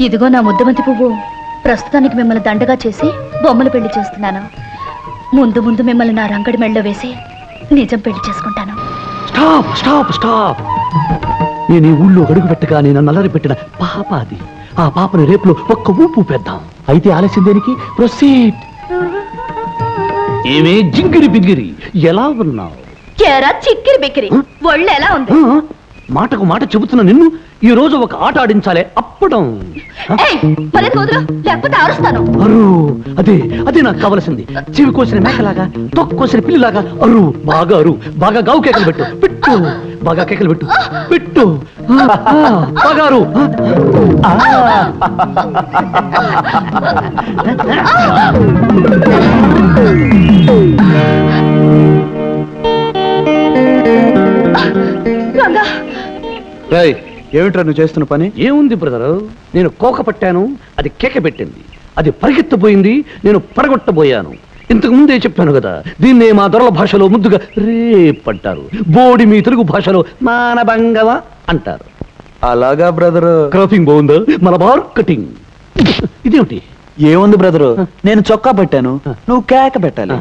ఇదిగో నా ముద్దబంతి పువ్వు. ప్రస్తుతానికి మిమ్మల్ని దండగా చేసి బొమ్మలు పెళ్లి చేస్తున్నాను. ముందు ముందు మిమ్మల్ని నా రంగడి మెళ్ళలో వేసి నిజం పెళ్లి చేసుకుంటాను. Stop stop stop. నేను ఈ ఊళ్ళో అడుగు పెట్టగా నేను నల్లరి పెట్టిన పాప అది. ఆ పాపని రేపులో ఒక్క ఊపు పెద్దాం. అయితే ఆలస్యం దేనికి? ప్రొసీడ్. ఏమే జింగిరి బింగిరి, ఎలా ఉన్నావు? చిక్కిరి బిక్కిరి, ఒళ్ళు ఎలా ఉంది? మాటకు మాట చెబుతున్నా నిన్ను. ఈ రోజు ఒక ఆట ఆడించాలే, అప్పడం. లేకపోతే అరుస్తాను. అరు, అదే అదే నాకు కావలసింది. చెవి కోసిన మేకలాగా, తొక్కు కోసిన పిల్లిలాగా అరు. బాగా గావు కేకలు పెట్టు. పెట్టు, బాగా కేకలు పెట్టు. పెట్టు, బాగా అరు. ఏమిట్రా నువ్వు చేస్తున్న పని? ఏముంది బ్రదరు, నేను కోక పట్టాను, అది కేక పెట్టింది. అది పరిగెత్తబోయింది, నేను పడగొట్టబోయాను. ఇంతకు ముందే చెప్పాను కదా, దీన్నే మా దొరల భాషలో ముద్దుగా రేప్ అంటారు. బోడి మీ తెలుగు భాషలో మానభంగవ అంటారు. అలాగా బ్రదరు. క్రాపింగ్ బాగుందా? మలబార్ కటింగ్. ఇదేమిటి? ఏముంది బ్రదరు, నేను చొక్కా పెట్టాను, నువ్వు కేక పెట్టాలి.